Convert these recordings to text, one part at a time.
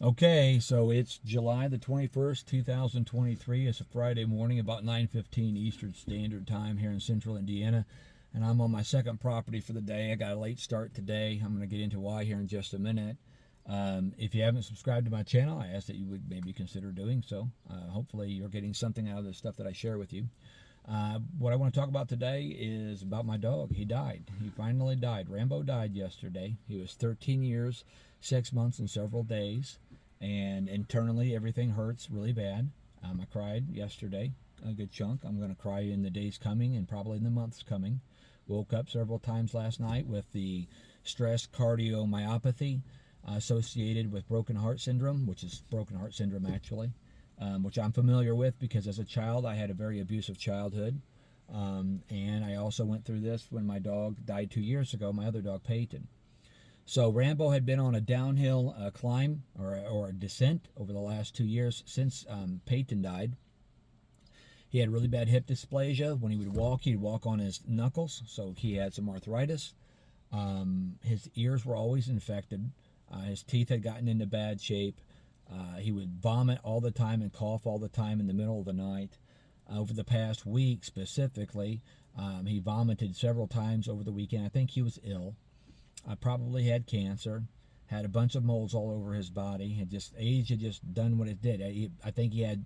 Okay, so it's July the 21st, 2023. It's a Friday morning, about 9:15 Eastern Standard Time here in Central Indiana, and I'm on my second property for the day. I got a late start today. I'm going to get into why here in just a minute. If you haven't subscribed to my channel, I ask that you would maybe consider doing so. Hopefully you're getting something out of the stuff that I share with you. What I want to talk about today is about my dog. He died. He finally died. Rambo died yesterday. He was 13 years, 6 months, and several days. And internally, everything hurts really bad. I cried yesterday, a good chunk. I'm going to cry in the days coming and probably in the months coming. Woke up several times last night with the stress cardiomyopathy associated with broken heart syndrome, which is broken heart syndrome actually. Which I'm familiar with because as a child I had a very abusive childhood, and I also went through this when my dog died 2 years ago, my other dog Peyton. So Rambo had been on a downhill climb or a descent over the last 2 years since Peyton died. He had really bad hip dysplasia. When he would walk, he'd walk on his knuckles, so he had some arthritis. His ears were always infected. His teeth had gotten into bad shape. He would vomit all the time and cough all the time in the middle of the night. Over the past week specifically, he vomited several times over the weekend. I think he was ill. Probably had cancer, had a bunch of moles all over his body. Age had just done what it did. I think he had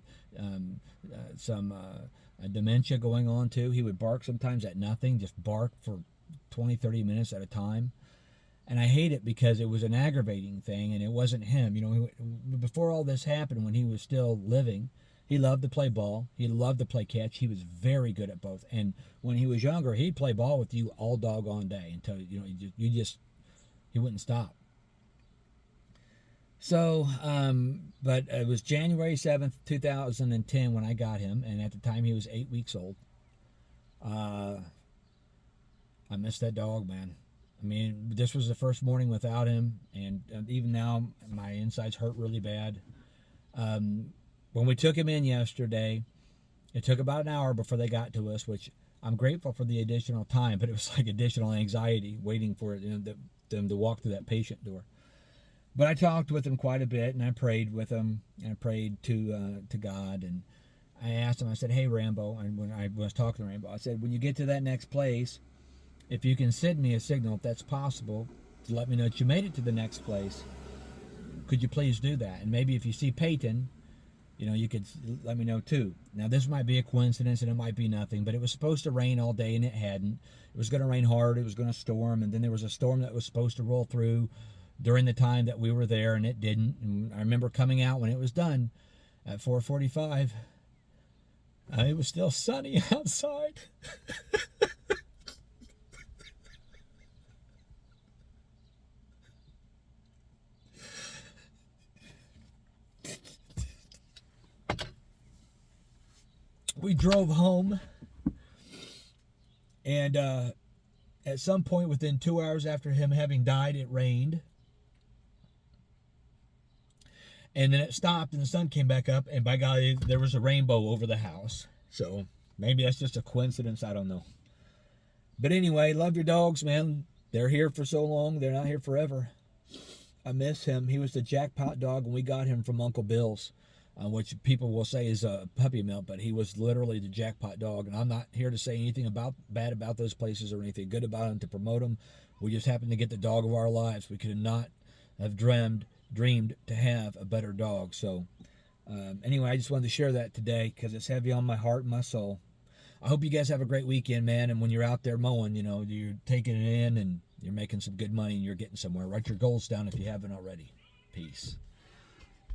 some dementia going on too. He would bark sometimes at nothing, just bark for 20, 30 minutes at a time. And I hate it because it was an aggravating thing, and it wasn't him. You know, before all this happened, when he was still living, he loved to play ball. He loved to play catch. He was very good at both. And when he was younger, he'd play ball with you all doggone day until he wouldn't stop. So, but it was January 7th, 2010 when I got him, and at the time he was 8 weeks old. I miss that dog, man. I mean, this was the first morning without him, and even now my insides hurt really bad. When we took him in yesterday, it took about an hour before they got to us, which I'm grateful for the additional time, but it was like additional anxiety waiting for them to walk through that patient door. But I talked with him quite a bit, and I prayed with him, and I prayed to God, and I asked him, I said, hey, Rambo, and when I was talking to Rambo, I said, when you get to that next place, if you can send me a signal, if that's possible, to let me know that you made it to the next place, could you please do that? And maybe if you see Peyton, you could let me know too. Now, this might be a coincidence and it might be nothing, but it was supposed to rain all day and it hadn't. It was going to rain hard, it was going to storm, and then there was a storm that was supposed to roll through during the time that we were there, and it didn't. And I remember coming out when it was done at 4:45. It was still sunny outside. We drove home, and at some point within 2 hours after him having died, it rained. And then it stopped, and the sun came back up, and by golly, there was a rainbow over the house. So maybe that's just a coincidence, I don't know. But anyway, love your dogs, man. They're here for so long, they're not here forever. I miss him. He was the jackpot dog when we got him from Uncle Bill's. Which people will say is a puppy mill, but he was literally the jackpot dog. And I'm not here to say anything bad about those places or anything good about them to promote them. We just happened to get the dog of our lives. We could not have dreamed to have a better dog. So anyway, I just wanted to share that today because it's heavy on my heart and my soul. I hope you guys have a great weekend, man. And when you're out there mowing, you're taking it in and you're making some good money and you're getting somewhere. Write your goals down if you haven't already. Peace.